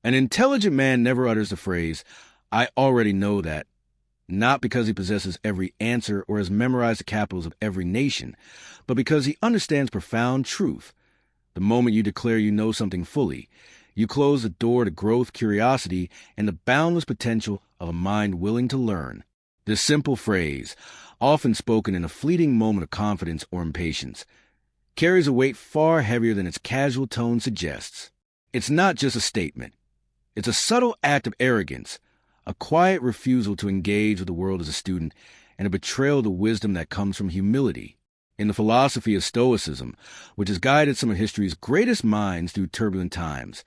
An intelligent man never utters the phrase, "I already know that," not because he possesses every answer or has memorized the capitals of every nation, but because he understands profound truth. The moment you declare you know something fully, you close the door to growth, curiosity, and the boundless potential of a mind willing to learn. This simple phrase, often spoken in a fleeting moment of confidence or impatience, carries a weight far heavier than its casual tone suggests. It's not just a statement. It's a subtle act of arrogance, a quiet refusal to engage with the world as a student, and a betrayal of the wisdom that comes from humility. In the philosophy of Stoicism, which has guided some of history's greatest minds through turbulent times,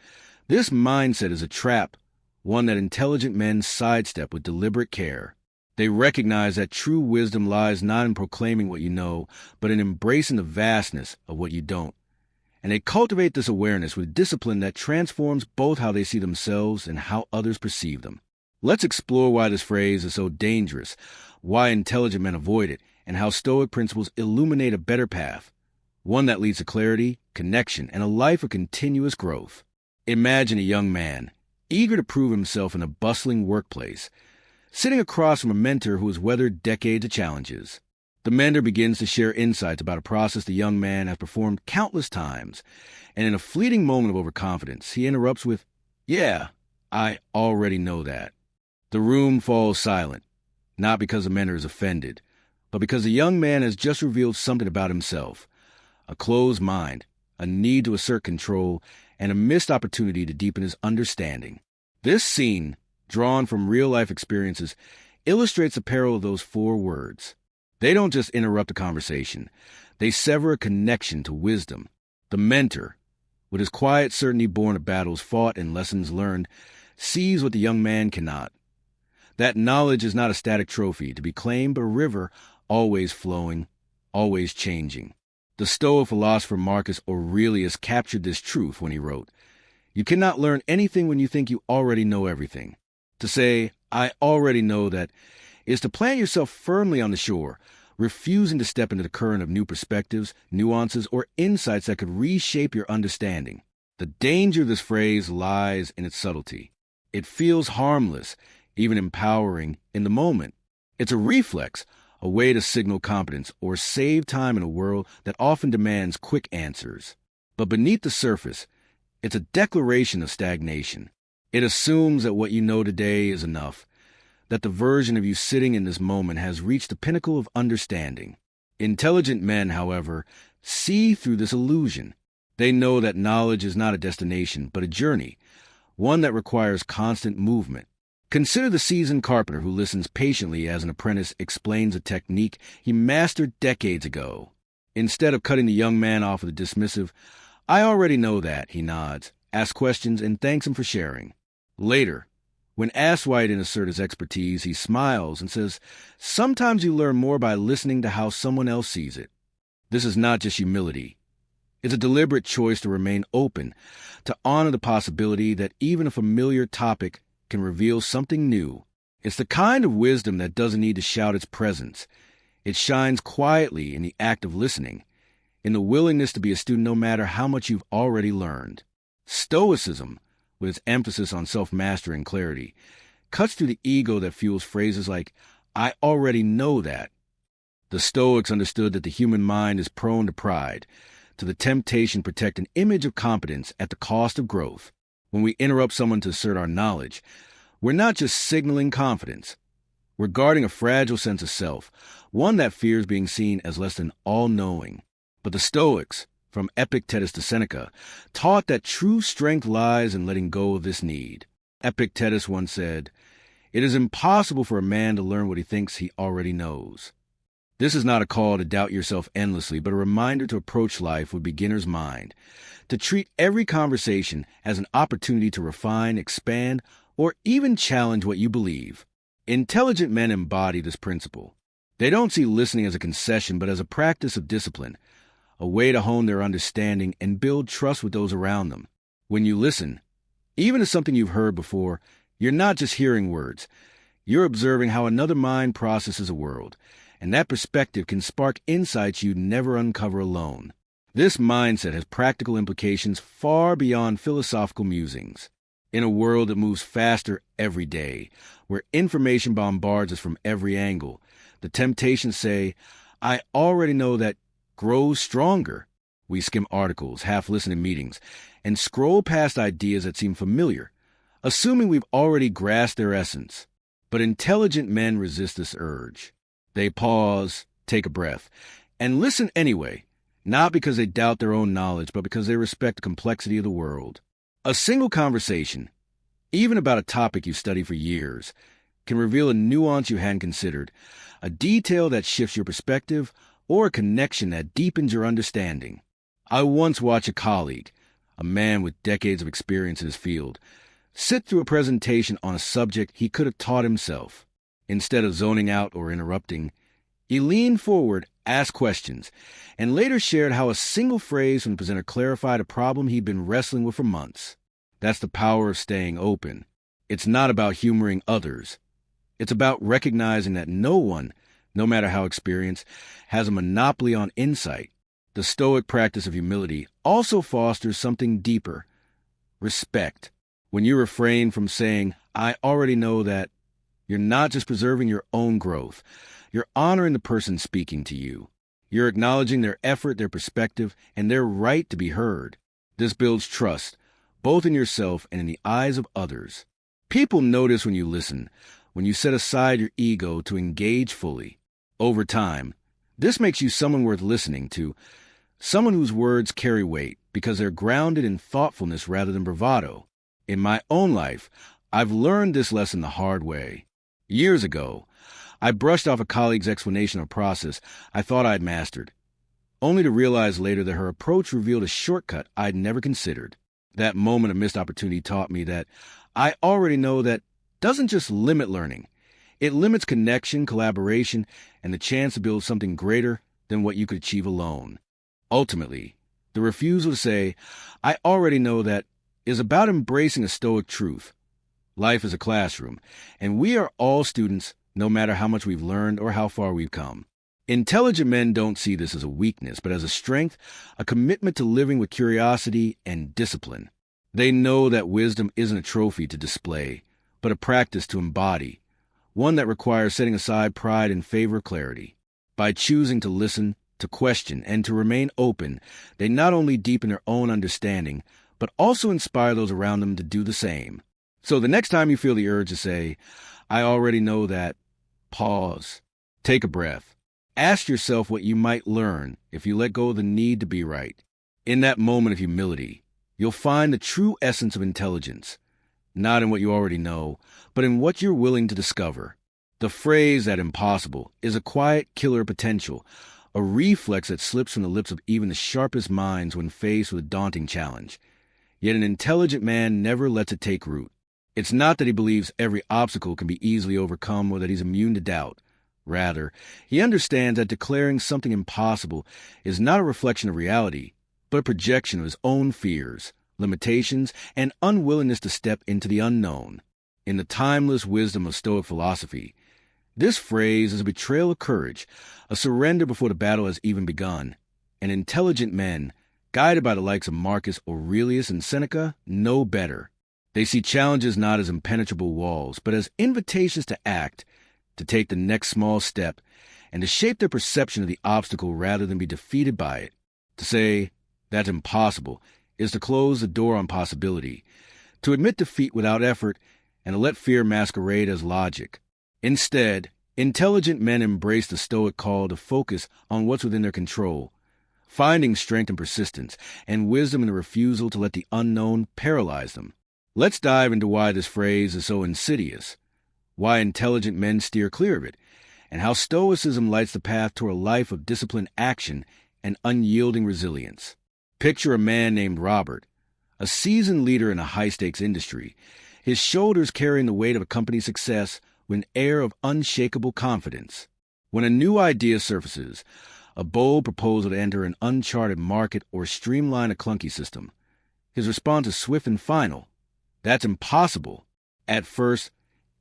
this mindset is a trap, one that intelligent men sidestep with deliberate care. They recognize that true wisdom lies not in proclaiming what you know, but in embracing the vastness of what you don't. And they cultivate this awareness with discipline that transforms both how they see themselves and how others perceive them. Let's explore why this phrase is so dangerous, why intelligent men avoid it, and how Stoic principles illuminate a better path, one that leads to clarity, connection, and a life of continuous growth. Imagine a young man, eager to prove himself in a bustling workplace, sitting across from a mentor who has weathered decades of challenges. The mentor begins to share insights about a process the young man has performed countless times, and in a fleeting moment of overconfidence, he interrupts with, "Yeah, I already know that." The room falls silent, not because the mentor is offended, but because the young man has just revealed something about himself, a closed mind, a need to assert control, and a missed opportunity to deepen his understanding. This scene, drawn from real-life experiences, illustrates the peril of those four words. They don't just interrupt a conversation. They sever a connection to wisdom. The mentor, with his quiet certainty born of battles fought and lessons learned, sees what the young man cannot. That knowledge is not a static trophy to be claimed, but a river always flowing, always changing. The Stoic philosopher Marcus Aurelius captured this truth when he wrote, "You cannot learn anything when you think you already know everything." To say, "I already know that," is to plant yourself firmly on the shore, refusing to step into the current of new perspectives, nuances, or insights that could reshape your understanding. The danger of this phrase lies in its subtlety. It feels harmless, even empowering, in the moment. It's a reflex, a way to signal competence or save time in a world that often demands quick answers. But beneath the surface, it's a declaration of stagnation. It assumes that what you know today is enough, that the version of you sitting in this moment has reached the pinnacle of understanding. Intelligent men, however, see through this illusion. They know that knowledge is not a destination, but a journey, one that requires constant movement. Consider the seasoned carpenter who listens patiently as an apprentice explains a technique he mastered decades ago. Instead of cutting the young man off with a dismissive, "I already know that," he nods, asks questions, and thanks him for sharing. Later, when asked why he didn't assert his expertise, he smiles and says, "Sometimes you learn more by listening to how someone else sees it." This is not just humility. It's a deliberate choice to remain open, to honor the possibility that even a familiar topic can reveal something new. It's the kind of wisdom that doesn't need to shout its presence. It shines quietly in the act of listening, in the willingness to be a student no matter how much you've already learned. Stoicism, with its emphasis on self-mastery and clarity, cuts through the ego that fuels phrases like, "I already know that." The Stoics understood that the human mind is prone to pride, to the temptation to protect an image of competence at the cost of growth. When we interrupt someone to assert our knowledge, we're not just signaling confidence. We're guarding a fragile sense of self, one that fears being seen as less than all-knowing. But the Stoics, from Epictetus to Seneca, taught that true strength lies in letting go of this need. Epictetus once said, "It is impossible for a man to learn what he thinks he already knows." This is not a call to doubt yourself endlessly, but a reminder to approach life with beginner's mind, to treat every conversation as an opportunity to refine, expand, or even challenge what you believe. Intelligent men embody this principle. They don't see listening as a concession, but as a practice of discipline, a way to hone their understanding and build trust with those around them. When you listen, even to something you've heard before, you're not just hearing words. You're observing how another mind processes a world, and that perspective can spark insights you'd never uncover alone. This mindset has practical implications far beyond philosophical musings. In a world that moves faster every day, where information bombards us from every angle, the temptations say, I already know that grows stronger. We skim articles, half listen to meetings, and scroll past ideas that seem familiar, assuming we've already grasped their essence. But intelligent men resist this urge. They pause, take a breath, and listen anyway, not because they doubt their own knowledge, but because they respect the complexity of the world. A single conversation, even about a topic you've studied for years, can reveal a nuance you hadn't considered, a detail that shifts your perspective, or a connection that deepens your understanding. I once watched a colleague, a man with decades of experience in his field, sit through a presentation on a subject he could have taught himself. Instead of zoning out or interrupting, he leaned forward, asked questions, and later shared how a single phrase from the presenter clarified a problem he'd been wrestling with for months. That's the power of staying open. It's not about humoring others. It's about recognizing that no one, no matter how experienced, has a monopoly on insight. The Stoic practice of humility also fosters something deeper: respect. When you refrain from saying, I already know that, you're not just preserving your own growth. You're honoring the person speaking to you. You're acknowledging their effort, their perspective, and their right to be heard. This builds trust, both in yourself and in the eyes of others. People notice when you listen, when you set aside your ego to engage fully. Over time, this makes you someone worth listening to, someone whose words carry weight because they're grounded in thoughtfulness rather than bravado. In my own life, I've learned this lesson the hard way. Years ago, I brushed off a colleague's explanation of a process I thought I'd mastered, only to realize later that her approach revealed a shortcut I'd never considered. That moment of missed opportunity taught me that I already know that doesn't just limit learning. It limits connection, collaboration, and the chance to build something greater than what you could achieve alone. Ultimately, the refusal to say, I already know that, is about embracing a Stoic truth. Life is a classroom, and we are all students, no matter how much we've learned or how far we've come. Intelligent men don't see this as a weakness, but as a strength, a commitment to living with curiosity and discipline. They know that wisdom isn't a trophy to display, but a practice to embody, one that requires setting aside pride in favor of clarity. By choosing to listen, to question, and to remain open, they not only deepen their own understanding, but also inspire those around them to do the same. So the next time you feel the urge to say, I already know that, pause, take a breath. Ask yourself what you might learn if you let go of the need to be right. In that moment of humility, you'll find the true essence of intelligence, not in what you already know, but in what you're willing to discover. The phrase that impossible is a quiet killer potential, a reflex that slips from the lips of even the sharpest minds when faced with a daunting challenge. Yet an intelligent man never lets it take root. It's not that he believes every obstacle can be easily overcome or that he's immune to doubt. Rather, he understands that declaring something impossible is not a reflection of reality, but a projection of his own fears, limitations, and unwillingness to step into the unknown. In the timeless wisdom of Stoic philosophy, this phrase is a betrayal of courage, a surrender before the battle has even begun. And intelligent men, guided by the likes of Marcus Aurelius and Seneca, know better. They see challenges not as impenetrable walls, but as invitations to act, to take the next small step, and to shape their perception of the obstacle rather than be defeated by it. To say, that's impossible, is to close the door on possibility, to admit defeat without effort, and to let fear masquerade as logic. Instead, intelligent men embrace the Stoic call to focus on what's within their control, finding strength in persistence, and wisdom in the refusal to let the unknown paralyze them. Let's dive into why this phrase is so insidious, why intelligent men steer clear of it, and how Stoicism lights the path toward a life of disciplined action and unyielding resilience. Picture a man named Robert, a seasoned leader in a high-stakes industry, his shoulders carrying the weight of a company's success with an air of unshakable confidence. When a new idea surfaces, a bold proposal to enter an uncharted market or streamline a clunky system, his response is swift and final. That's impossible. At first,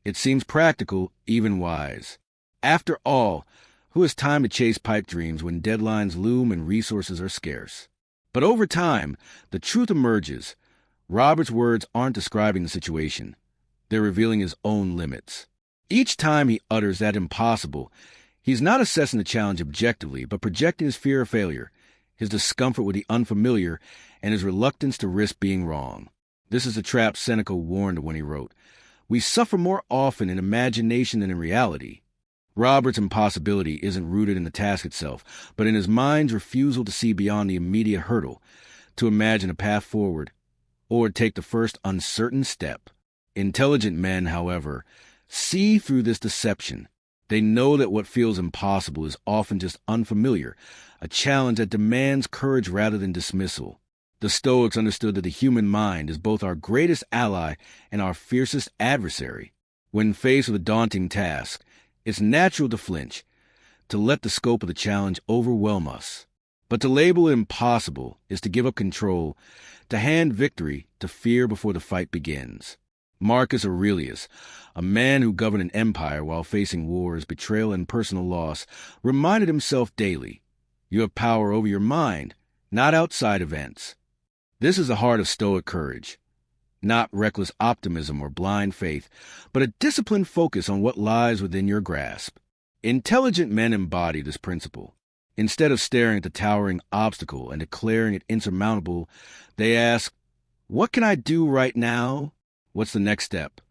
it seems practical, even wise. After all, who has time to chase pipe dreams when deadlines loom and resources are scarce? But over time, the truth emerges. Robert's words aren't describing the situation. They're revealing his own limits. Each time he utters that impossible, he's not assessing the challenge objectively, but projecting his fear of failure, his discomfort with the unfamiliar, and his reluctance to risk being wrong. This is the trap Seneca warned when he wrote, "We suffer more often in imagination than in reality." Robert's impossibility isn't rooted in the task itself, but in his mind's refusal to see beyond the immediate hurdle, to imagine a path forward, or take the first uncertain step. Intelligent men, however, see through this deception. They know that what feels impossible is often just unfamiliar, a challenge that demands courage rather than dismissal. The Stoics understood that the human mind is both our greatest ally and our fiercest adversary. When faced with a daunting task, it's natural to flinch, to let the scope of the challenge overwhelm us. But to label it impossible is to give up control, to hand victory to fear before the fight begins. Marcus Aurelius, a man who governed an empire while facing wars, betrayal, and personal loss, reminded himself daily, "You have power over your mind, not outside events." This is the heart of Stoic courage. Not reckless optimism or blind faith, but a disciplined focus on what lies within your grasp. Intelligent men embody this principle. Instead of staring at the towering obstacle and declaring it insurmountable, they ask, "What can I do right now? What's the next step?"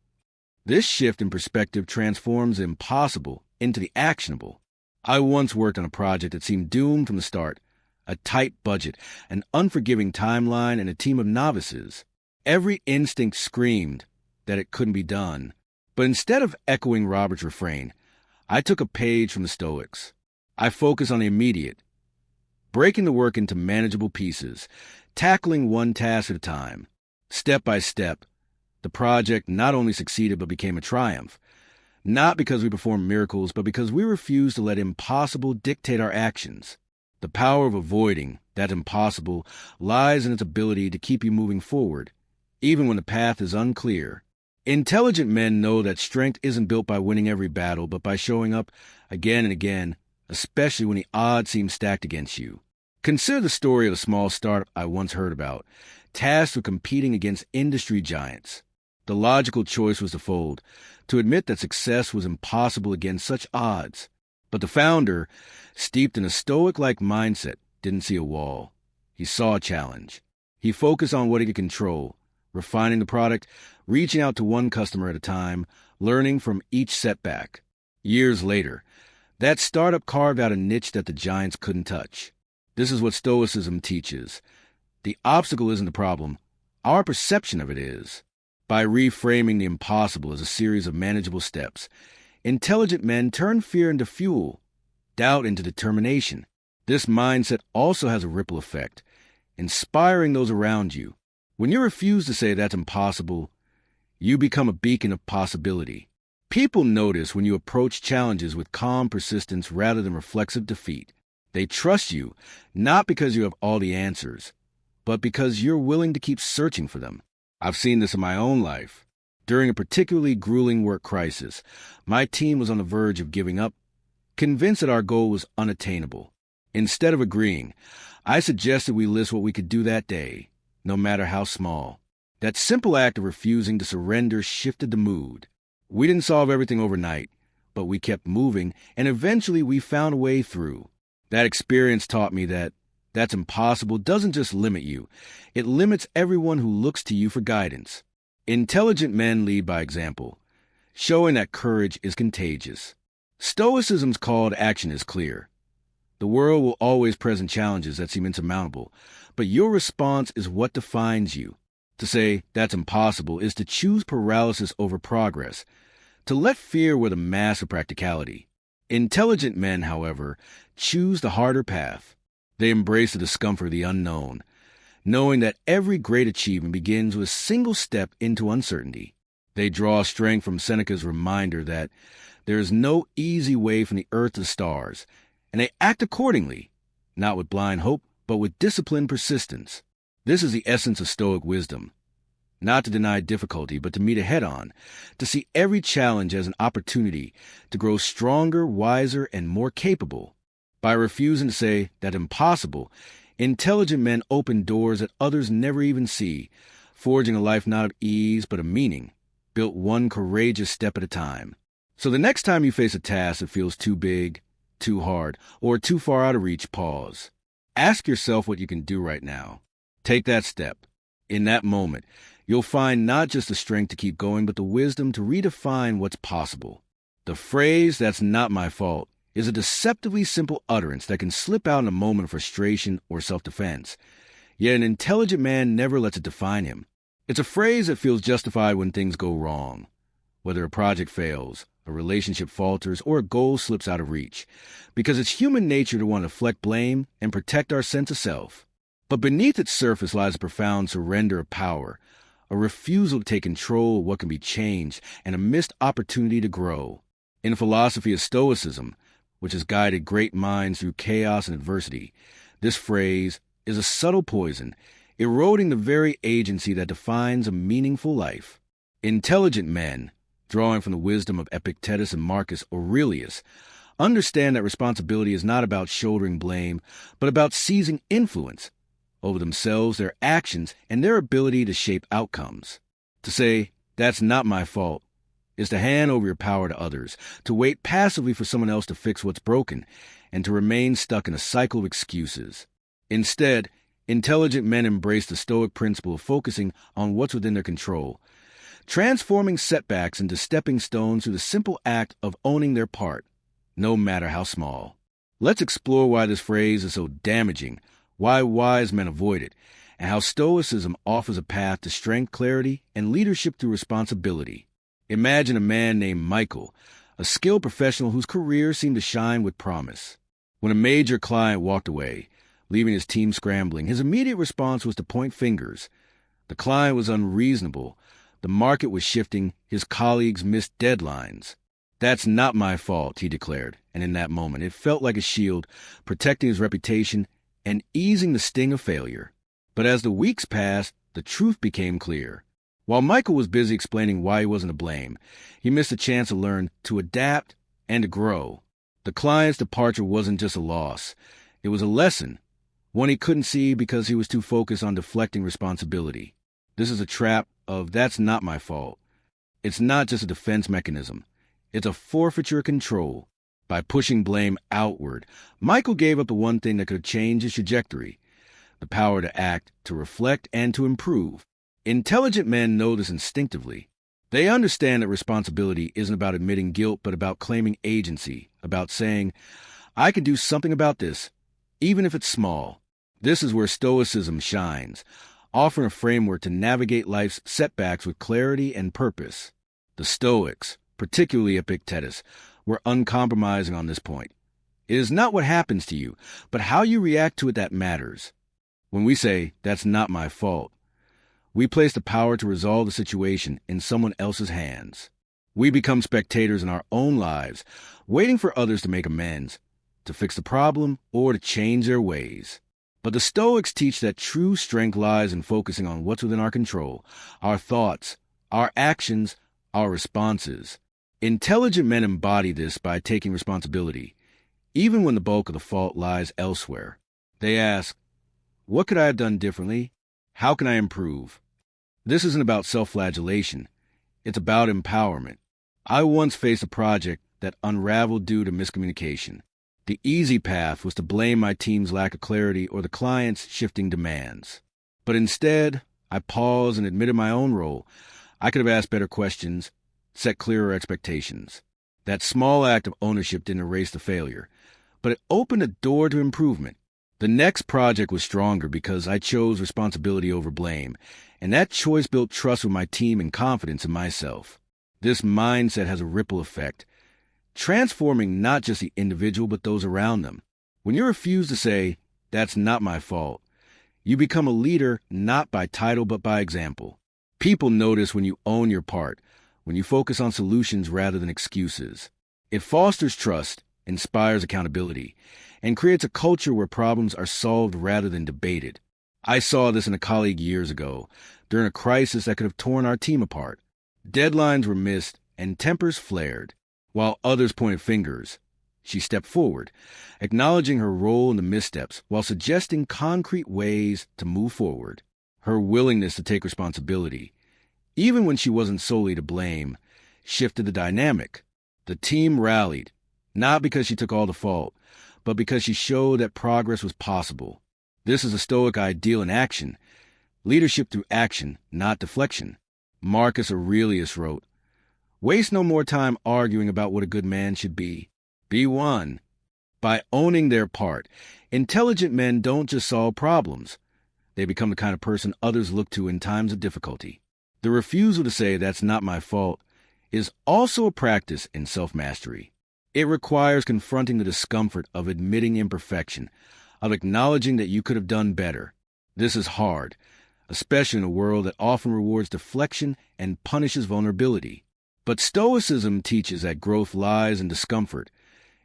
This shift in perspective transforms the impossible into the actionable. I once worked on a project that seemed doomed from the start. A tight budget, an unforgiving timeline, and a team of novices. Every instinct screamed that it couldn't be done. But instead of echoing Robert's refrain, I took a page from the Stoics. I focused on the immediate, breaking the work into manageable pieces, tackling one task at a time. Step by step, the project not only succeeded but became a triumph. Not because we performed miracles, but because we refused to let impossible dictate our actions. The power of avoiding that impossible lies in its ability to keep you moving forward, even when the path is unclear. Intelligent men know that strength isn't built by winning every battle, but by showing up again and again, especially when the odds seem stacked against you. Consider the story of a small startup I once heard about, tasked with competing against industry giants. The logical choice was to fold, to admit that success was impossible against such odds. But the founder, steeped in a Stoic-like mindset, didn't see a wall. He saw a challenge. He focused on what he could control, refining the product, reaching out to one customer at a time, learning from each setback. Years later, that startup carved out a niche that the giants couldn't touch. This is what Stoicism teaches. The obstacle isn't the problem. Our perception of it is. By reframing the impossible as a series of manageable steps, intelligent men turn fear into fuel, doubt into determination. This mindset also has a ripple effect, inspiring those around you. When you refuse to say that's impossible, you become a beacon of possibility. People notice when you approach challenges with calm persistence rather than reflexive defeat. They trust you, not because you have all the answers, but because you're willing to keep searching for them. I've seen this in my own life. During a particularly grueling work crisis, my team was on the verge of giving up, convinced that our goal was unattainable. Instead of agreeing, I suggested we list what we could do that day, no matter how small. That simple act of refusing to surrender shifted the mood. We didn't solve everything overnight, but we kept moving, and eventually we found a way through. That experience taught me that that's impossible doesn't just limit you. It limits everyone who looks to you for guidance. Intelligent men lead by example, showing that courage is contagious. Stoicism's call to action is clear. The world will always present challenges that seem insurmountable, but your response is what defines you. To say that's impossible is to choose paralysis over progress, to let fear wear the mask of practicality. Intelligent men, however, choose the harder path. They embrace the discomfort of the unknown, knowing that every great achievement begins with a single step into uncertainty. They draw strength from Seneca's reminder that there is no easy way from the earth to the stars, and they act accordingly, not with blind hope, but with disciplined persistence. This is the essence of Stoic wisdom. Not to deny difficulty, but to meet it head-on, to see every challenge as an opportunity to grow stronger, wiser, and more capable. By refusing to say that impossible, intelligent men open doors that others never even see, forging a life not of ease but of meaning, built one courageous step at a time. So the next time you face a task that feels too big, too hard, or too far out of reach, pause. Ask yourself what you can do right now. Take that step. In that moment, you'll find not just the strength to keep going, but the wisdom to redefine what's possible. The phrase, "that's not my fault," is a deceptively simple utterance that can slip out in a moment of frustration or self-defense. Yet an intelligent man never lets it define him. It's a phrase that feels justified when things go wrong, whether a project fails, a relationship falters, or a goal slips out of reach, because it's human nature to want to deflect blame and protect our sense of self. But beneath its surface lies a profound surrender of power, a refusal to take control of what can be changed, and a missed opportunity to grow. In the philosophy of Stoicism, which has guided great minds through chaos and adversity, this phrase is a subtle poison, eroding the very agency that defines a meaningful life. Intelligent men, drawing from the wisdom of Epictetus and Marcus Aurelius, understand that responsibility is not about shouldering blame, but about seizing influence over themselves, their actions, and their ability to shape outcomes. To say, "that's not my fault," is to hand over your power to others, to wait passively for someone else to fix what's broken, and to remain stuck in a cycle of excuses. Instead, intelligent men embrace the Stoic principle of focusing on what's within their control, transforming setbacks into stepping stones through the simple act of owning their part, no matter how small. Let's explore why this phrase is so damaging, why wise men avoid it, and how Stoicism offers a path to strength, clarity, and leadership through responsibility. Imagine a man named Michael, a skilled professional whose career seemed to shine with promise. When a major client walked away, leaving his team scrambling, his immediate response was to point fingers. The client was unreasonable. The market was shifting. His colleagues missed deadlines. "That's not my fault," he declared, and in that moment it felt like a shield, protecting his reputation and easing the sting of failure. But as the weeks passed, the truth became clear. While Michael was busy explaining why he wasn't to blame, he missed a chance to learn, to adapt, and to grow. The client's departure wasn't just a loss. It was a lesson, one he couldn't see because he was too focused on deflecting responsibility. This is a trap of "that's not my fault." It's not just a defense mechanism. It's a forfeiture of control. By pushing blame outward, Michael gave up the one thing that could change his trajectory, the power to act, to reflect, and to improve. Intelligent men know this instinctively. They understand that responsibility isn't about admitting guilt, but about claiming agency, about saying, "I can do something about this, even if it's small." This is where Stoicism shines, offering a framework to navigate life's setbacks with clarity and purpose. The Stoics, particularly Epictetus, were uncompromising on this point. It is not what happens to you, but how you react to it that matters. When we say, "that's not my fault," we place the power to resolve the situation in someone else's hands. We become spectators in our own lives, waiting for others to make amends, to fix the problem, or to change their ways. But the Stoics teach that true strength lies in focusing on what's within our control, our thoughts, our actions, our responses. Intelligent men embody this by taking responsibility, even when the bulk of the fault lies elsewhere. They ask, "what could I have done differently? How can I improve?" This isn't about self-flagellation. It's about empowerment. I once faced a project that unraveled due to miscommunication. The easy path was to blame my team's lack of clarity or the client's shifting demands. But instead, I paused and admitted my own role. I could have asked better questions, set clearer expectations. That small act of ownership didn't erase the failure, but it opened a door to improvement. The next project was stronger because I chose responsibility over blame, and that choice built trust with my team and confidence in myself. This mindset has a ripple effect, transforming not just the individual but those around them. When you refuse to say, "that's not my fault," you become a leader not by title but by example. People notice when you own your part, when you focus on solutions rather than excuses. It fosters trust, inspires accountability, and creates a culture where problems are solved rather than debated. I saw this in a colleague years ago, during a crisis that could have torn our team apart. Deadlines were missed and tempers flared. While others pointed fingers, she stepped forward, acknowledging her role in the missteps while suggesting concrete ways to move forward. Her willingness to take responsibility, even when she wasn't solely to blame, shifted the dynamic. The team rallied, not because she took all the fault, but because she showed that progress was possible. This is a Stoic ideal in action. Leadership through action, not deflection. Marcus Aurelius wrote, "Waste no more time arguing about what a good man should be. Be one." By owning their part, intelligent men don't just solve problems. They become the kind of person others look to in times of difficulty. The refusal to say, "That's not my fault," is also a practice in self-mastery. It requires confronting the discomfort of admitting imperfection, of acknowledging that you could have done better. This is hard, especially in a world that often rewards deflection and punishes vulnerability. But Stoicism teaches that growth lies in discomfort,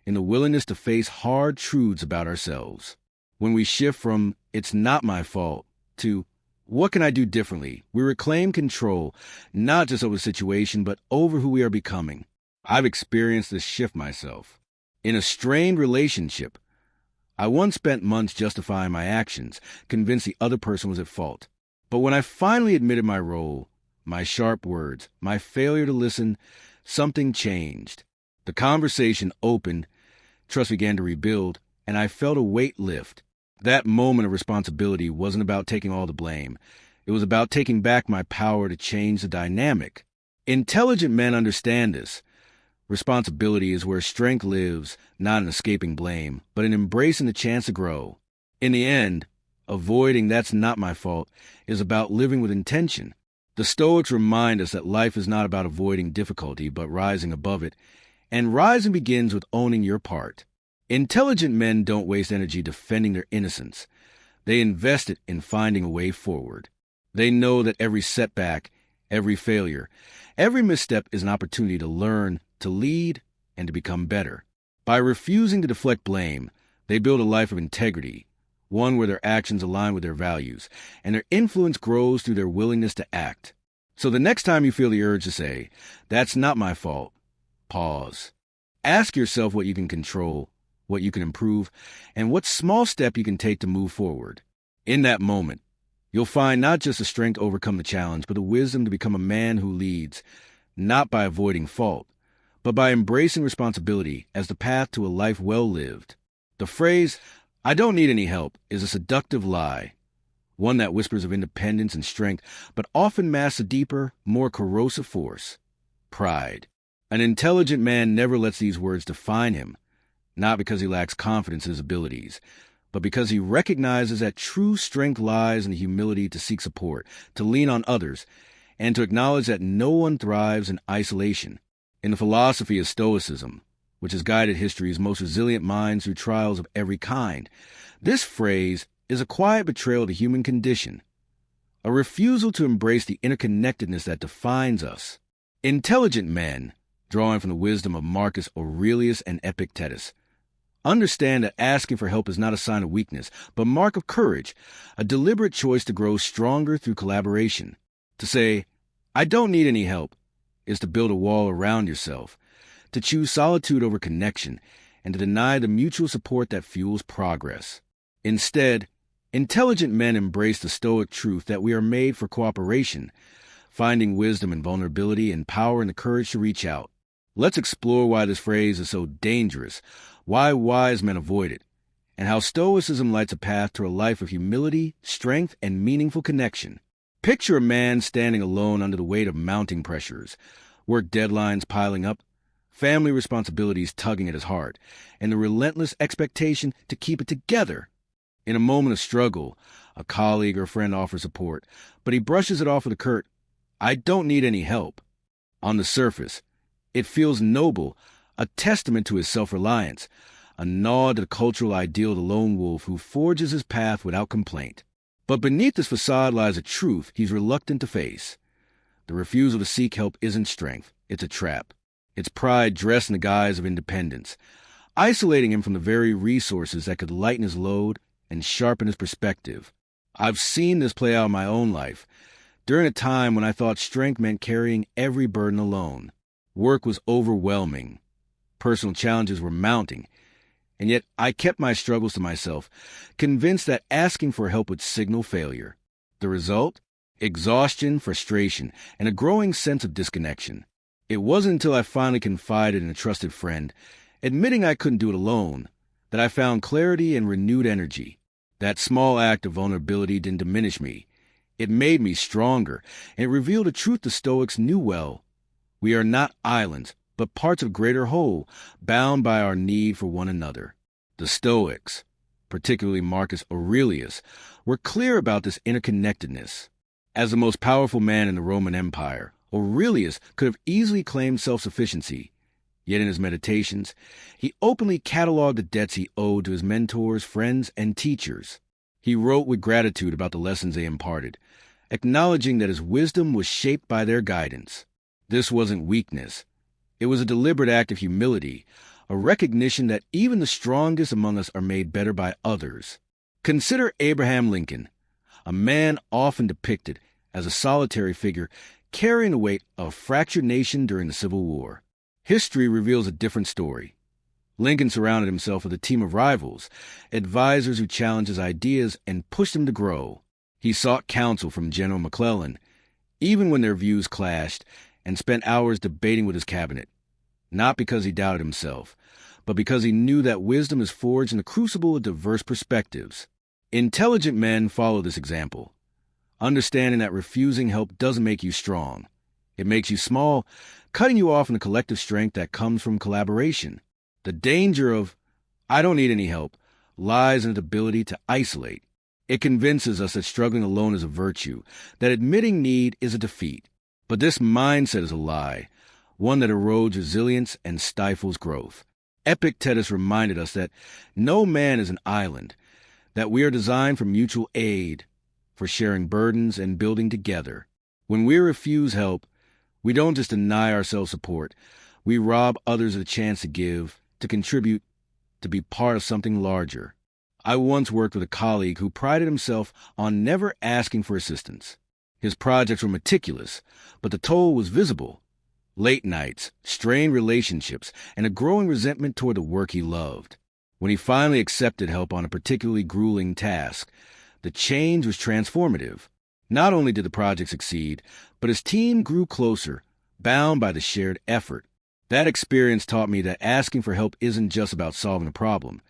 in the willingness to face hard truths about ourselves. When we shift from "it's not my fault" to "what can I do differently," we reclaim control, not just over the situation, but over who we are becoming. I've experienced this shift myself. In a strained relationship, I once spent months justifying my actions, convinced the other person was at fault. But when I finally admitted my role, my sharp words, my failure to listen, something changed. The conversation opened, trust began to rebuild, and I felt a weight lift. That moment of responsibility wasn't about taking all the blame. It was about taking back my power to change the dynamic. Intelligent men understand this. Responsibility is where strength lives, not in escaping blame, but in embracing the chance to grow. In the end, avoiding "that's not my fault" is about living with intention. The Stoics remind us that life is not about avoiding difficulty, but rising above it. And rising begins with owning your part. Intelligent men don't waste energy defending their innocence. They invest it in finding a way forward. They know that every setback, every failure, every misstep is an opportunity to learn, to lead, and to become better. By refusing to deflect blame, they build a life of integrity, one where their actions align with their values, and their influence grows through their willingness to act. So the next time you feel the urge to say, "That's not my fault," pause. Ask yourself what you can control, what you can improve, and what small step you can take to move forward. In that moment, you'll find not just the strength to overcome the challenge, but the wisdom to become a man who leads, not by avoiding fault, but by embracing responsibility as the path to a life well lived. The phrase, "I don't need any help," is a seductive lie, one that whispers of independence and strength, but often masks a deeper, more corrosive force: pride. An intelligent man never lets these words define him, not because he lacks confidence in his abilities, but because he recognizes that true strength lies in the humility to seek support, to lean on others, and to acknowledge that no one thrives in isolation. In the philosophy of Stoicism, which has guided history's most resilient minds through trials of every kind, this phrase is a quiet betrayal of the human condition, a refusal to embrace the interconnectedness that defines us. Intelligent men, drawing from the wisdom of Marcus Aurelius and Epictetus, understand that asking for help is not a sign of weakness, but a mark of courage, a deliberate choice to grow stronger through collaboration. To say, "I don't need any help," is to build a wall around yourself, to choose solitude over connection, and to deny the mutual support that fuels progress. Instead, intelligent men embrace the Stoic truth that we are made for cooperation, finding wisdom in vulnerability and power in the courage to reach out. Let's explore why this phrase is so dangerous, why wise men avoid it, and how Stoicism lights a path to a life of humility, strength, and meaningful connection. Picture a man standing alone under the weight of mounting pressures, work deadlines piling up, family responsibilities tugging at his heart, and the relentless expectation to keep it together. In a moment of struggle, a colleague or friend offers support, but he brushes it off with a curt, "I don't need any help." On the surface, it feels noble, a testament to his self-reliance, a nod to the cultural ideal of the lone wolf who forges his path without complaint. But beneath this facade lies a truth he's reluctant to face. The refusal to seek help isn't strength, it's a trap. It's pride dressed in the guise of independence, isolating him from the very resources that could lighten his load and sharpen his perspective. I've seen this play out in my own life, during a time when I thought strength meant carrying every burden alone. Work was overwhelming. Personal challenges were mounting, and yet I kept my struggles to myself, convinced that asking for help would signal failure. The result? Exhaustion, frustration, and a growing sense of disconnection. It wasn't until I finally confided in a trusted friend, admitting I couldn't do it alone, that I found clarity and renewed energy. That small act of vulnerability didn't diminish me. It made me stronger, and it revealed a truth the Stoics knew well. We are not islands, but parts of a greater whole, bound by our need for one another. The Stoics, particularly Marcus Aurelius, were clear about this interconnectedness. As the most powerful man in the Roman Empire, Aurelius could have easily claimed self-sufficiency. Yet in his meditations, he openly cataloged the debts he owed to his mentors, friends, and teachers. He wrote with gratitude about the lessons they imparted, acknowledging that his wisdom was shaped by their guidance. This wasn't weakness. It was a deliberate act of humility, a recognition that even the strongest among us are made better by others. Consider Abraham Lincoln, a man often depicted as a solitary figure carrying the weight of a fractured nation during the Civil War. History reveals a different story. Lincoln surrounded himself with a team of rivals, advisors who challenged his ideas and pushed him to grow. He sought counsel from General McClellan, even when their views clashed, and spent hours debating with his cabinet, not because he doubted himself, but because he knew that wisdom is forged in the crucible of diverse perspectives. Intelligent men follow this example, understanding that refusing help doesn't make you strong. It makes you small, cutting you off in the collective strength that comes from collaboration. The danger of, "I don't need any help," lies in its ability to isolate. It convinces us that struggling alone is a virtue, that admitting need is a defeat. But this mindset is a lie, one that erodes resilience and stifles growth. Epictetus reminded us that no man is an island, that we are designed for mutual aid, for sharing burdens and building together. When we refuse help, we don't just deny ourselves support, we rob others of the chance to give, to contribute, to be part of something larger. I once worked with a colleague who prided himself on never asking for assistance. His projects were meticulous, but the toll was visible. Late nights, strained relationships, and a growing resentment toward the work he loved. When he finally accepted help on a particularly grueling task, the change was transformative. Not only did the project succeed, but his team grew closer, bound by the shared effort. That experience taught me that asking for help isn't just about solving a problem.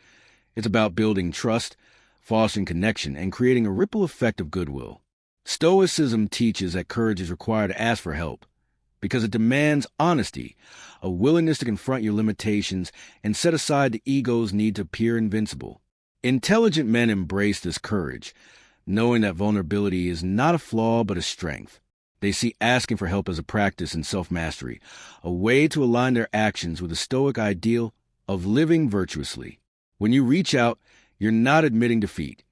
It's about building trust, fostering connection, and creating a ripple effect of goodwill. Stoicism teaches that courage is required to ask for help, because it demands honesty, a willingness to confront your limitations and set aside the ego's need to appear invincible. Intelligent men embrace this courage, knowing that vulnerability is not a flaw but a strength. They see asking for help as a practice in self-mastery, a way to align their actions with the Stoic ideal of living virtuously. When you reach out, you're not admitting defeat.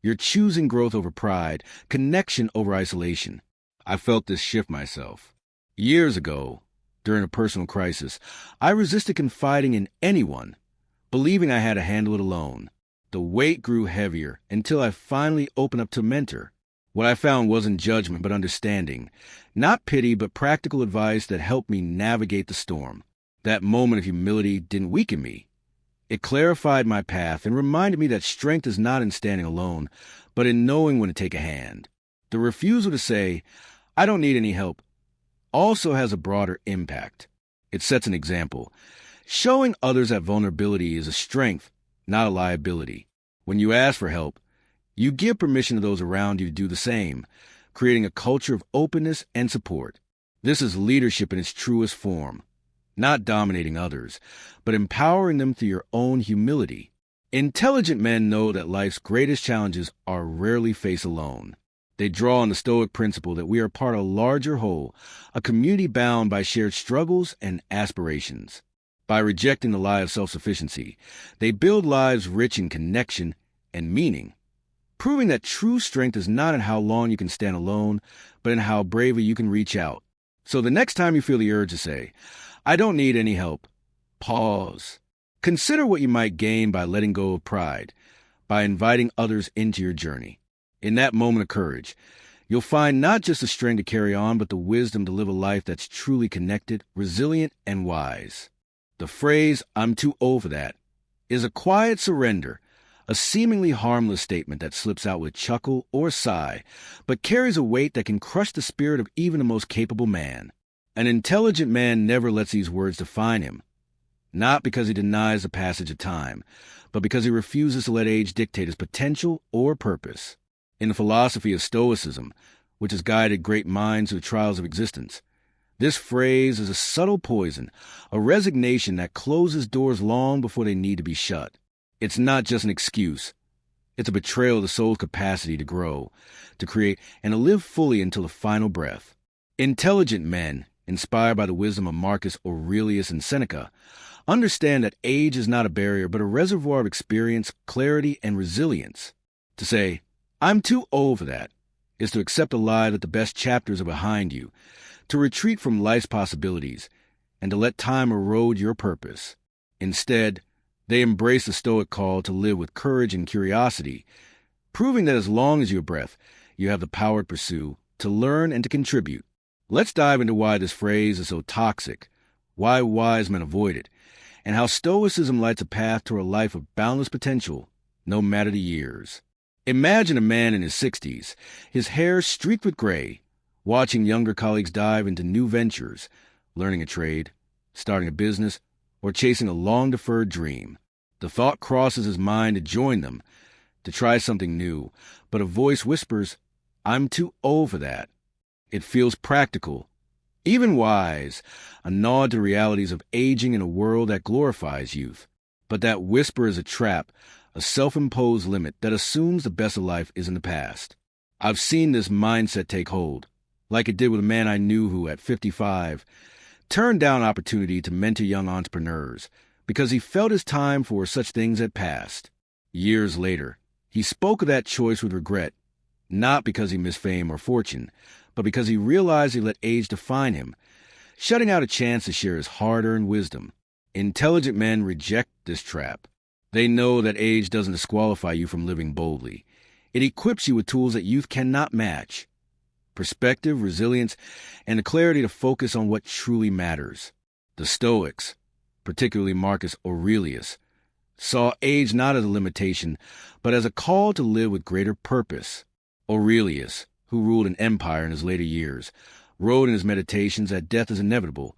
You're choosing growth over pride, connection over isolation. I felt this shift myself. Years ago, during a personal crisis, I resisted confiding in anyone, believing I had to handle it alone. The weight grew heavier until I finally opened up to a mentor. What I found wasn't judgment but understanding, not pity but practical advice that helped me navigate the storm. That moment of humility didn't weaken me. It clarified my path and reminded me that strength is not in standing alone, but in knowing when to take a hand. The refusal to say, "I don't need any help," also has a broader impact. It sets an example, showing others that vulnerability is a strength, not a liability. When you ask for help, you give permission to those around you to do the same, creating a culture of openness and support. This is leadership in its truest form, not dominating others, but empowering them through your own humility. Intelligent men know that life's greatest challenges are rarely faced alone. They draw on the Stoic principle that we are part of a larger whole, a community bound by shared struggles and aspirations. By rejecting the lie of self-sufficiency, they build lives rich in connection and meaning, proving that true strength is not in how long you can stand alone, but in how bravely you can reach out. So the next time you feel the urge to say, "I don't need any help," pause. Consider what you might gain by letting go of pride, by inviting others into your journey. In that moment of courage, you'll find not just the strength to carry on, but the wisdom to live a life that's truly connected, resilient, and wise. The phrase, "I'm too old for that," is a quiet surrender, a seemingly harmless statement that slips out with chuckle or sigh, but carries a weight that can crush the spirit of even the most capable man. An intelligent man never lets these words define him, not because he denies the passage of time, but because he refuses to let age dictate his potential or purpose. In the philosophy of Stoicism, which has guided great minds through the trials of existence, this phrase is a subtle poison, a resignation that closes doors long before they need to be shut. It's not just an excuse. It's a betrayal of the soul's capacity to grow, to create, and to live fully until the final breath. Intelligent men, inspired by the wisdom of Marcus Aurelius and Seneca, understand that age is not a barrier but a reservoir of experience, clarity, and resilience. To say, "I'm too old for that," is to accept a lie that the best chapters are behind you, to retreat from life's possibilities, and to let time erode your purpose. Instead, they embrace the Stoic call to live with courage and curiosity, proving that as long as you have breath, you have the power to pursue, to learn, and to contribute. Let's dive into why this phrase is so toxic, why wise men avoid it, and how Stoicism lights a path to a life of boundless potential, no matter the years. Imagine a man in his 60s, his hair streaked with gray, watching younger colleagues dive into new ventures, learning a trade, starting a business, or chasing a long-deferred dream. The thought crosses his mind to join them, to try something new, but a voice whispers, "I'm too old for that." It feels practical, even wise, a nod to the realities of aging in a world that glorifies youth. But that whisper is a trap, a self-imposed limit that assumes the best of life is in the past. I've seen this mindset take hold, like it did with a man I knew who, at 55, turned down opportunity to mentor young entrepreneurs because he felt his time for such things had passed. Years later, he spoke of that choice with regret, not because he missed fame or fortune, but because he realized he let age define him, shutting out a chance to share his hard-earned wisdom. Intelligent men reject this trap. They know that age doesn't disqualify you from living boldly. It equips you with tools that youth cannot match: perspective, resilience, and the clarity to focus on what truly matters. The Stoics, particularly Marcus Aurelius, saw age not as a limitation, but as a call to live with greater purpose. Aurelius, who ruled an empire in his later years, wrote in his meditations that death is inevitable,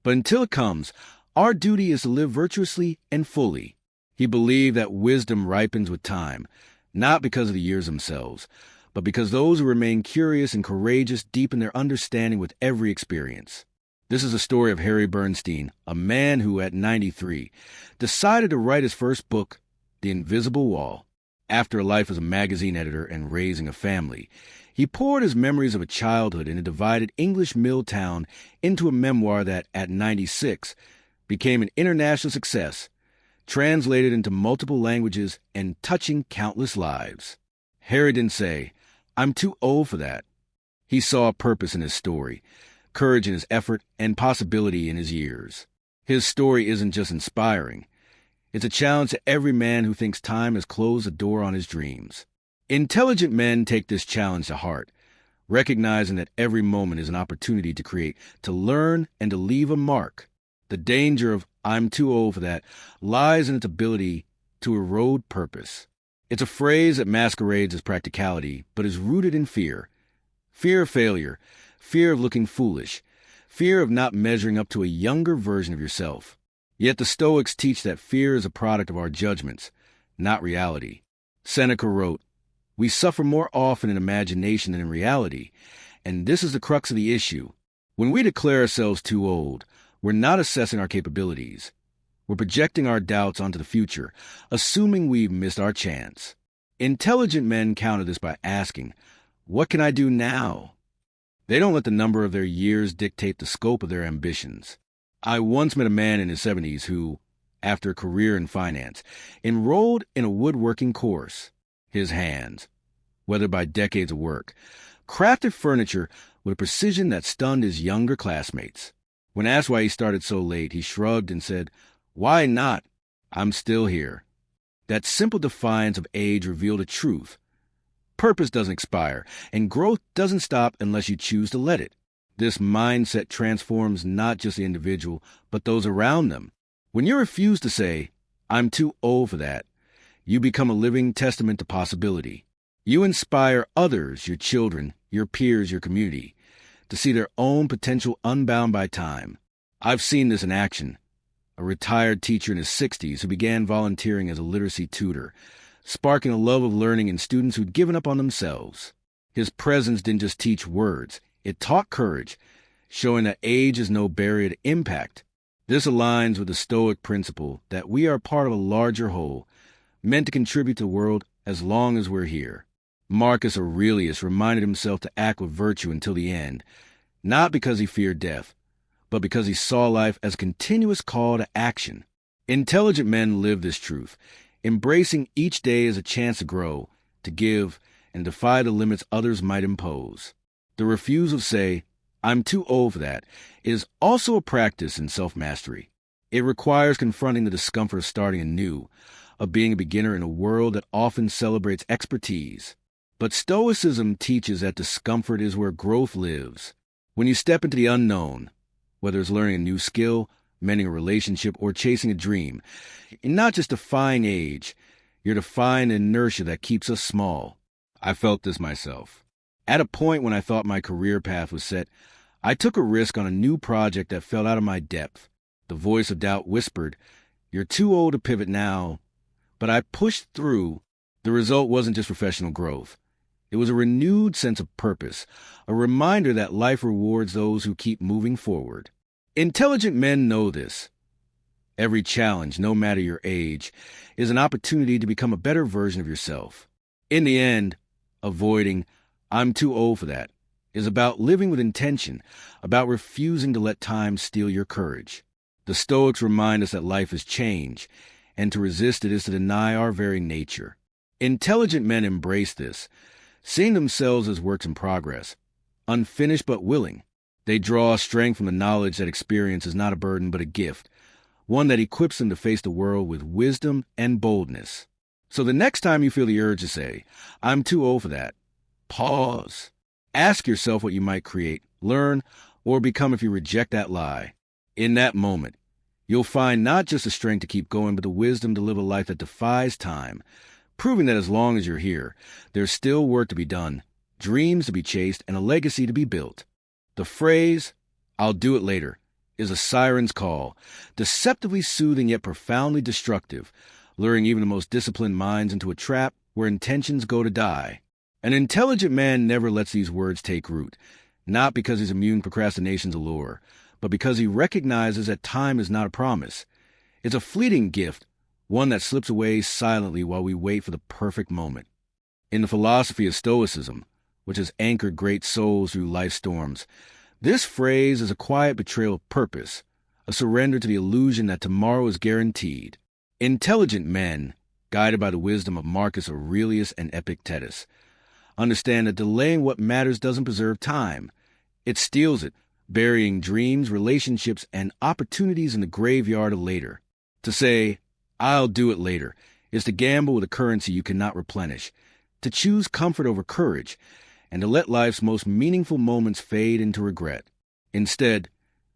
but until it comes, our duty is to live virtuously and fully. He believed that wisdom ripens with time, not because of the years themselves, but because those who remain curious and courageous deepen their understanding with every experience. This is the story of Harry Bernstein, a man who, at 93, decided to write his first book, The Invisible Wall. After a life as a magazine editor and raising a family, he poured his memories of a childhood in a divided English mill town into a memoir that, at 96, became an international success, translated into multiple languages and touching countless lives. Harry didn't say, "I'm too old for that." He saw a purpose in his story, courage in his effort, and possibility in his years. His story isn't just inspiring. It's a challenge to every man who thinks time has closed the door on his dreams. Intelligent men take this challenge to heart, recognizing that every moment is an opportunity to create, to learn, and to leave a mark. The danger of "I'm too old for that" lies in its ability to erode purpose. It's a phrase that masquerades as practicality, but is rooted in fear. Fear of failure, fear of looking foolish, fear of not measuring up to a younger version of yourself. Yet the Stoics teach that fear is a product of our judgments, not reality. Seneca wrote, "We suffer more often in imagination than in reality," and this is the crux of the issue. When we declare ourselves too old, we're not assessing our capabilities. We're projecting our doubts onto the future, assuming we've missed our chance. Intelligent men counter this by asking, "What can I do now?" They don't let the number of their years dictate the scope of their ambitions. I once met a man in his 70s who, after a career in finance, enrolled in a woodworking course. His hands, weathered by decades of work, crafted furniture with a precision that stunned his younger classmates. When asked why he started so late, he shrugged and said, "Why not? I'm still here." That simple defiance of age revealed a truth. Purpose doesn't expire, and growth doesn't stop unless you choose to let it. This mindset transforms not just the individual, but those around them. When you refuse to say, "I'm too old for that," you become a living testament to possibility. You inspire others, your children, your peers, your community, to see their own potential unbound by time. I've seen this in action. A retired teacher in his 60s who began volunteering as a literacy tutor, sparking a love of learning in students who'd given up on themselves. His presence didn't just teach words, it taught courage, showing that age is no barrier to impact. This aligns with the Stoic principle that we are part of a larger whole, meant to contribute to the world as long as we're here. Marcus Aurelius reminded himself to act with virtue until the end, not because he feared death, but because he saw life as a continuous call to action. Intelligent men live this truth, embracing each day as a chance to grow, to give, and defy the limits others might impose. The refusal to say, "I'm too old for that," is also a practice in self-mastery. It requires confronting the discomfort of starting anew, of being a beginner in a world that often celebrates expertise. But Stoicism teaches that discomfort is where growth lives. When you step into the unknown, whether it's learning a new skill, mending a relationship, or chasing a dream, you're not just defying age, you're defying the inertia that keeps us small. I felt this myself. At a point when I thought my career path was set, I took a risk on a new project that fell out of my depth. The voice of doubt whispered, "You're too old to pivot now." But I pushed through. The result wasn't just professional growth. It was a renewed sense of purpose, a reminder that life rewards those who keep moving forward. Intelligent men know this. Every challenge, no matter your age, is an opportunity to become a better version of yourself. In the end, avoiding, "I'm too old for that," is about living with intention, about refusing to let time steal your courage. The Stoics remind us that life is change, and to resist it is to deny our very nature. Intelligent men embrace this, seeing themselves as works in progress, unfinished but willing. They draw strength from the knowledge that experience is not a burden but a gift, one that equips them to face the world with wisdom and boldness. So the next time you feel the urge to say, "I'm too old for that," pause. Ask yourself what you might create, learn, or become if you reject that lie. In that moment, you'll find not just the strength to keep going, but the wisdom to live a life that defies time, proving that as long as you're here, there's still work to be done, dreams to be chased, and a legacy to be built. The phrase, "I'll do it later," is a siren's call, deceptively soothing yet profoundly destructive, luring even the most disciplined minds into a trap where intentions go to die. An intelligent man never lets these words take root, not because he's immune to procrastination's allure, but because he recognizes that time is not a promise. It's a fleeting gift, one that slips away silently while we wait for the perfect moment. In the philosophy of Stoicism, which has anchored great souls through life's storms, this phrase is a quiet betrayal of purpose, a surrender to the illusion that tomorrow is guaranteed. Intelligent men, guided by the wisdom of Marcus Aurelius and Epictetus, understand that delaying what matters doesn't preserve time. It steals it, burying dreams, relationships, and opportunities in the graveyard of later. To say, "I'll do it later," is to gamble with a currency you cannot replenish, to choose comfort over courage, and to let life's most meaningful moments fade into regret. Instead,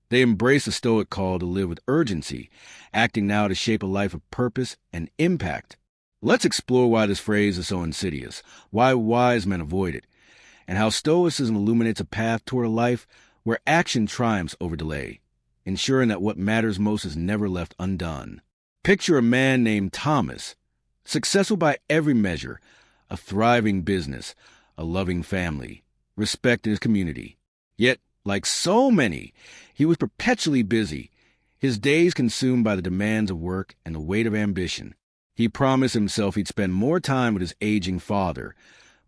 they embrace the Stoic call to live with urgency, acting now to shape a life of purpose and impact. Let's explore why this phrase is so insidious, why wise men avoid it, and how Stoicism illuminates a path toward a life where action triumphs over delay, ensuring that what matters most is never left undone. Picture a man named Thomas, successful by every measure, a thriving business, a loving family, respect in his community. Yet, like so many, he was perpetually busy, his days consumed by the demands of work and the weight of ambition. He promised himself he'd spend more time with his aging father,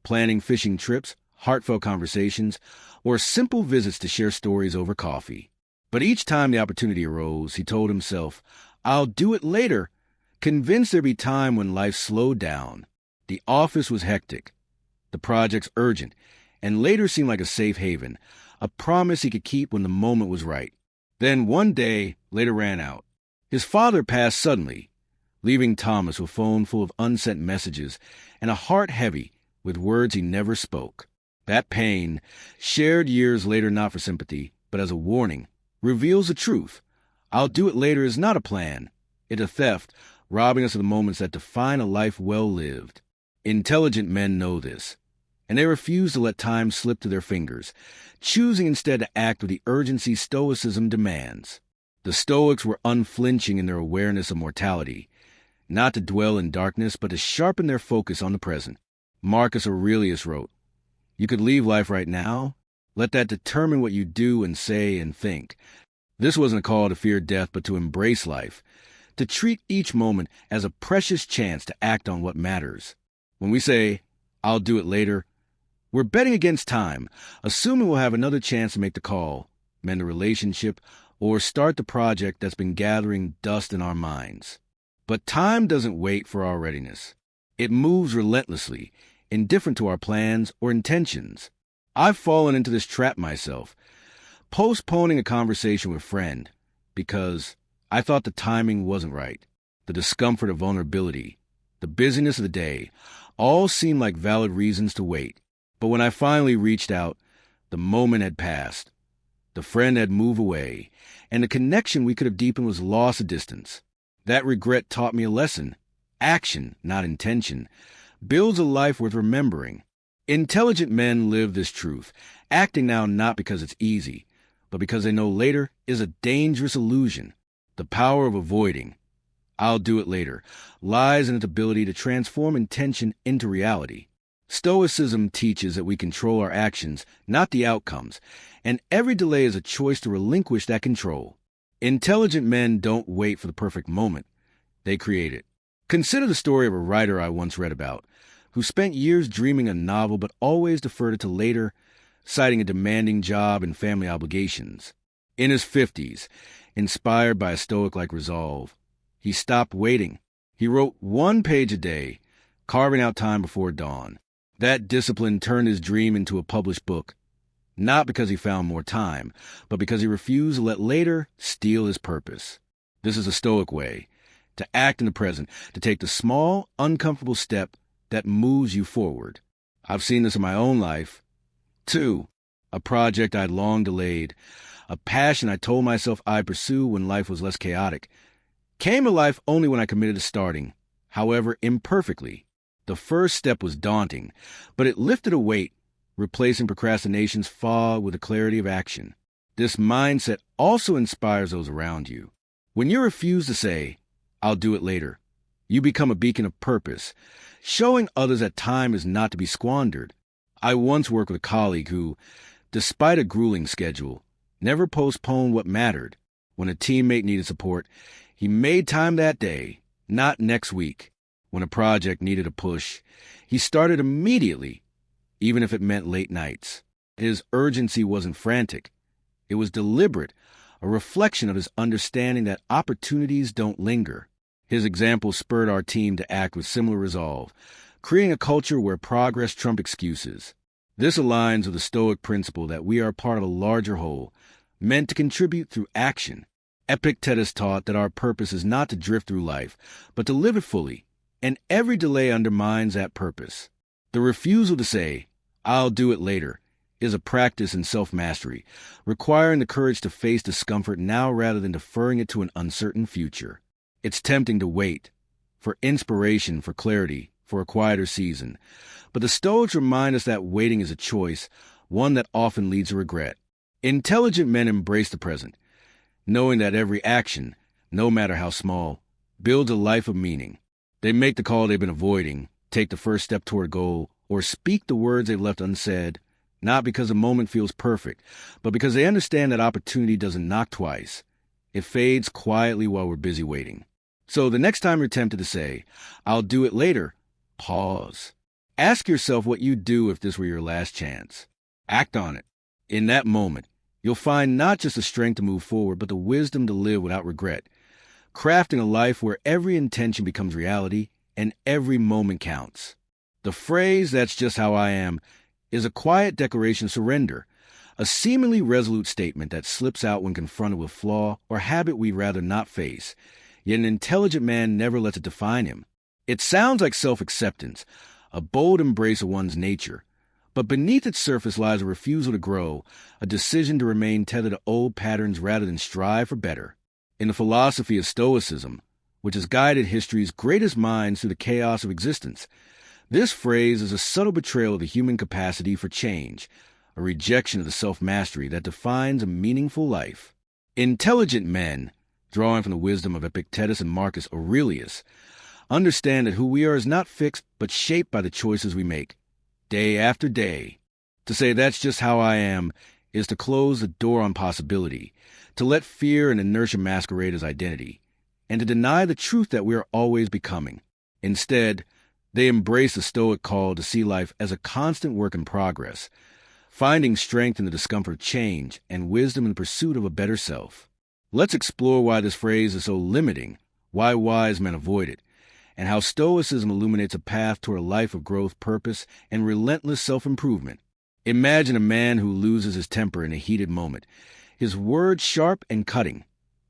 planning fishing trips, heartfelt conversations, or simple visits to share stories over coffee. But each time the opportunity arose, he told himself, "I'll do it later," convinced there'd be time when life slowed down. The office was hectic, the projects urgent, and later seemed like a safe haven, a promise he could keep when the moment was right. Then one day, later ran out. His father passed suddenly, leaving Thomas with a phone full of unsent messages and a heart heavy with words he never spoke. That pain, shared years later not for sympathy, but as a warning, reveals the truth. "I'll do it later" is not a plan. It's a theft, robbing us of the moments that define a life well lived. Intelligent men know this, and they refuse to let time slip through their fingers, choosing instead to act with the urgency stoicism demands. The Stoics were unflinching in their awareness of mortality, not to dwell in darkness, but to sharpen their focus on the present. Marcus Aurelius wrote, "You could leave life right now. Let that determine what you do and say and think." This wasn't a call to fear death, but to embrace life, to treat each moment as a precious chance to act on what matters. When we say, "I'll do it later," we're betting against time, assuming we'll have another chance to make the call, mend a relationship, or start the project that's been gathering dust in our minds. But time doesn't wait for our readiness. It moves relentlessly, indifferent to our plans or intentions. I've fallen into this trap myself, postponing a conversation with a friend because I thought the timing wasn't right. The discomfort of vulnerability, the busyness of the day, all seemed like valid reasons to wait. But when I finally reached out, the moment had passed. The friend had moved away, and the connection we could have deepened was lost at distance. That regret taught me a lesson. Action, not intention, builds a life worth remembering. Intelligent men live this truth, acting now not because it's easy, but because they know later is a dangerous illusion. The power of avoiding, "I'll do it later," lies in its ability to transform intention into reality. Stoicism teaches that we control our actions, not the outcomes, and every delay is a choice to relinquish that control. Intelligent men don't wait for the perfect moment. They create it. Consider the story of a writer I once read about, who spent years dreaming a novel but always deferred it to later, citing a demanding job and family obligations. In his 50s, inspired by a Stoic-like resolve, he stopped waiting. He wrote 1 page a day, carving out time before dawn. That discipline turned his dream into a published book, not because he found more time, but because he refused to let later steal his purpose. This is a Stoic way, to act in the present, to take the small, uncomfortable step that moves you forward. I've seen this in my own life. 2. A project I'd long delayed, a passion I told myself I'd pursue when life was less chaotic, came to life only when I committed to starting, however imperfectly. The first step was daunting, but it lifted a weight, replacing procrastination's fog with the clarity of action. This mindset also inspires those around you. When you refuse to say, "I'll do it later," you become a beacon of purpose, showing others that time is not to be squandered. I once worked with a colleague who, despite a grueling schedule, never postponed what mattered. When a teammate needed support, he made time that day, not next week. When a project needed a push, he started immediately, even if it meant late nights. His urgency wasn't frantic. It was deliberate, a reflection of his understanding that opportunities don't linger. His example spurred our team to act with similar resolve, creating a culture where progress trumped excuses. This aligns with the Stoic principle that we are part of a larger whole, meant to contribute through action. Epictetus taught that our purpose is not to drift through life, but to live it fully, and every delay undermines that purpose. The refusal to say, "I'll do it later," is a practice in self-mastery, requiring the courage to face discomfort now rather than deferring it to an uncertain future. It's tempting to wait, for inspiration, for clarity, for a quieter season. But the Stoics remind us that waiting is a choice, one that often leads to regret. Intelligent men embrace the present, knowing that every action, no matter how small, builds a life of meaning. They make the call they've been avoiding, take the first step toward a goal, or speak the words they've left unsaid, not because the moment feels perfect, but because they understand that opportunity doesn't knock twice. It fades quietly while we're busy waiting. So the next time you're tempted to say, "I'll do it later," pause. Ask yourself what you'd do if this were your last chance. Act on it. In that moment, you'll find not just the strength to move forward, but the wisdom to live without regret, crafting a life where every intention becomes reality and every moment counts. The phrase, "that's just how I am," is a quiet declaration of surrender, a seemingly resolute statement that slips out when confronted with flaw or habit we'd rather not face, yet an intelligent man never lets it define him. It sounds like self-acceptance, a bold embrace of one's nature, but beneath its surface lies a refusal to grow, a decision to remain tethered to old patterns rather than strive for better. In the philosophy of Stoicism, which has guided history's greatest minds through the chaos of existence. This phrase is a subtle betrayal of the human capacity for change, a rejection of the self-mastery that defines a meaningful life. Intelligent men, drawing from the wisdom of Epictetus and Marcus Aurelius, understand that who we are is not fixed but shaped by the choices we make, day after day. To say that's just how I am is to close the door on possibility, to let fear and inertia masquerade as identity, and to deny the truth that we are always becoming. Instead, they embrace the Stoic call to see life as a constant work in progress, finding strength in the discomfort of change and wisdom in the pursuit of a better self. Let's explore why this phrase is so limiting, why wise men avoid it, and how Stoicism illuminates a path toward a life of growth, purpose, and relentless self-improvement. Imagine a man who loses his temper in a heated moment, his words sharp and cutting,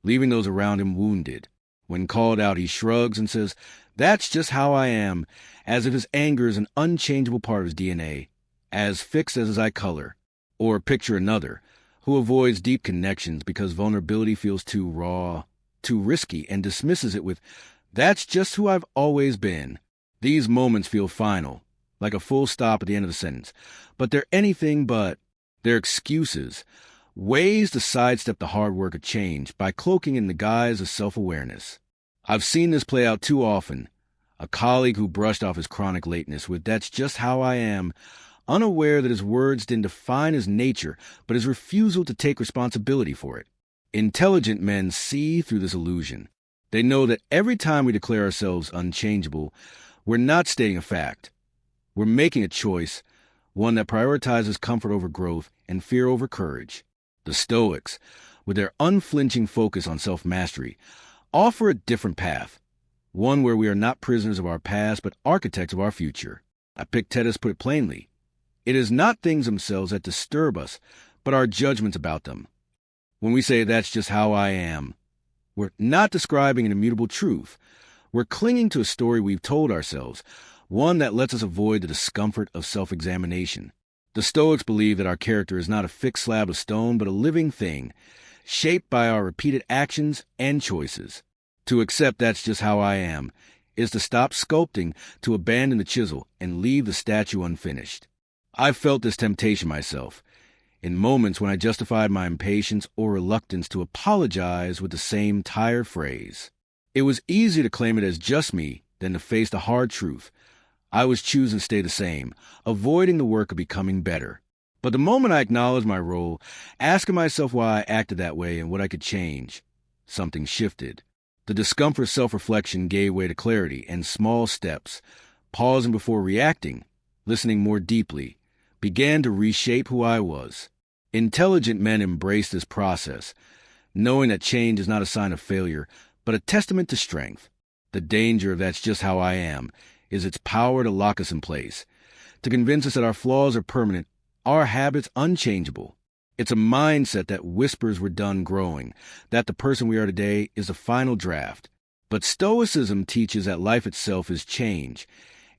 leaving those around him wounded. When called out, he shrugs and says, "That's just how I am," as if his anger is an unchangeable part of his DNA, as fixed as his eye color. Or picture another, who avoids deep connections because vulnerability feels too raw, too risky, and dismisses it with, "That's just who I've always been." These moments feel final, like a full stop at the end of the sentence, but they're anything but. They're excuses, ways to sidestep the hard work of change by cloaking in the guise of self-awareness. I've seen this play out too often. A colleague who brushed off his chronic lateness with, "That's just how I am," unaware that his words didn't define his nature, but his refusal to take responsibility for it. Intelligent men see through this illusion. They know that every time we declare ourselves unchangeable, we're not stating a fact. We're making a choice, one that prioritizes comfort over growth and fear over courage. The Stoics, with their unflinching focus on self-mastery, offer a different path, one where we are not prisoners of our past but architects of our future. Epictetus put it plainly, it is not things themselves that disturb us, but our judgments about them. When we say "that's just how I am," we're not describing an immutable truth. We're clinging to a story we've told ourselves, one that lets us avoid the discomfort of self-examination. The Stoics believe that our character is not a fixed slab of stone, but a living thing, shaped by our repeated actions and choices. To accept "that's just how I am" is to stop sculpting, to abandon the chisel, and leave the statue unfinished. I've felt this temptation myself, in moments when I justified my impatience or reluctance to apologize with the same tired phrase. It was easier to claim it as just me than to face the hard truth. I was choosing to stay the same, avoiding the work of becoming better. But the moment I acknowledged my role, asking myself why I acted that way and what I could change, something shifted. The discomfort of self-reflection gave way to clarity and small steps, pausing before reacting, listening more deeply, began to reshape who I was. Intelligent men embrace this process, knowing that change is not a sign of failure, but a testament to strength. The danger of "that's just how I am" is its power to lock us in place, to convince us that our flaws are permanent, our habits unchangeable. It's a mindset that whispers we're done growing, that the person we are today is the final draft. But Stoicism teaches that life itself is change,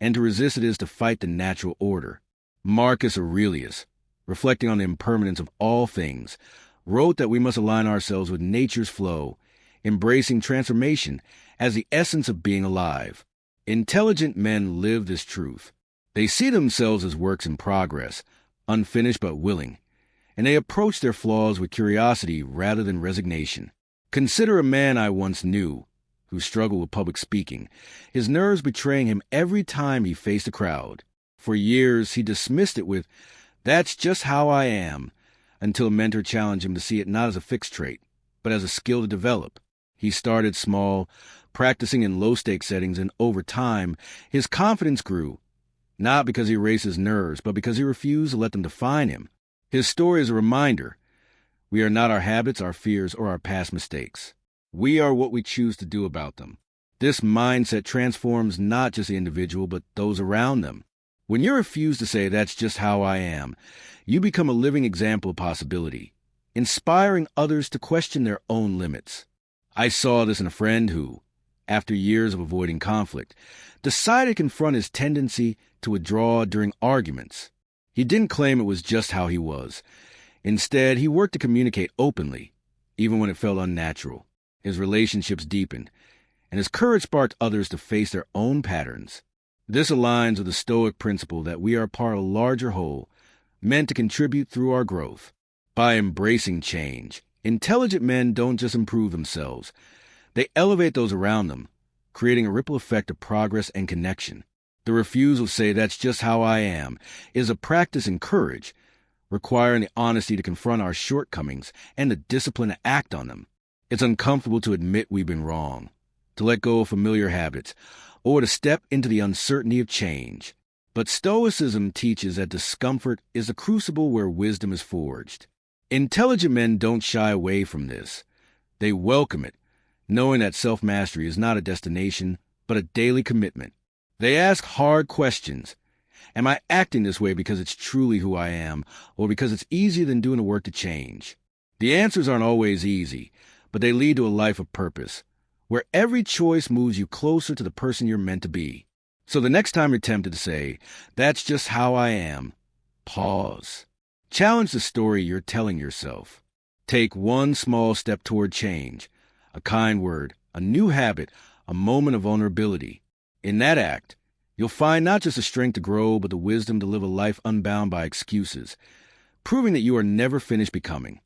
and to resist it is to fight the natural order. Marcus Aurelius, reflecting on the impermanence of all things, wrote that we must align ourselves with nature's flow, embracing transformation as the essence of being alive. Intelligent men live this truth. They see themselves as works in progress, unfinished but willing, and they approach their flaws with curiosity rather than resignation. Consider a man I once knew who struggled with public speaking, his nerves betraying him every time he faced a crowd. For years, he dismissed it with, "That's just how I am," until a mentor challenged him to see it not as a fixed trait, but as a skill to develop. He started small, practicing in low-stake settings, and over time, his confidence grew, not because he erased his nerves, but because he refused to let them define him. His story is a reminder. We are not our habits, our fears, or our past mistakes. We are what we choose to do about them. This mindset transforms not just the individual, but those around them. When you refuse to say "that's just how I am," you become a living example of possibility, inspiring others to question their own limits. I saw this in a friend who, after years of avoiding conflict, decided to confront his tendency to withdraw during arguments. He didn't claim it was just how he was. Instead, he worked to communicate openly, even when it felt unnatural. His relationships deepened, and his courage sparked others to face their own patterns. This aligns with the Stoic principle that we are part of a larger whole, meant to contribute through our growth. By embracing change, intelligent men don't just improve themselves, they elevate those around them, creating a ripple effect of progress and connection. The refusal to say that's just how I am is a practice in courage, requiring the honesty to confront our shortcomings and the discipline to act on them. It's uncomfortable to admit we've been wrong, to let go of familiar habits, or to step into the uncertainty of change. But Stoicism teaches that discomfort is a crucible where wisdom is forged. Intelligent men don't shy away from this. They welcome it, knowing that self-mastery is not a destination, but a daily commitment. They ask hard questions. Am I acting this way because it's truly who I am, or because it's easier than doing the work to change? The answers aren't always easy, but they lead to a life of purpose, where every choice moves you closer to the person you're meant to be. So the next time you're tempted to say, that's just how I am, pause. Challenge the story you're telling yourself. Take one small step toward change, a kind word, a new habit, a moment of vulnerability. In that act, you'll find not just the strength to grow, but the wisdom to live a life unbound by excuses, proving that you are never finished becoming.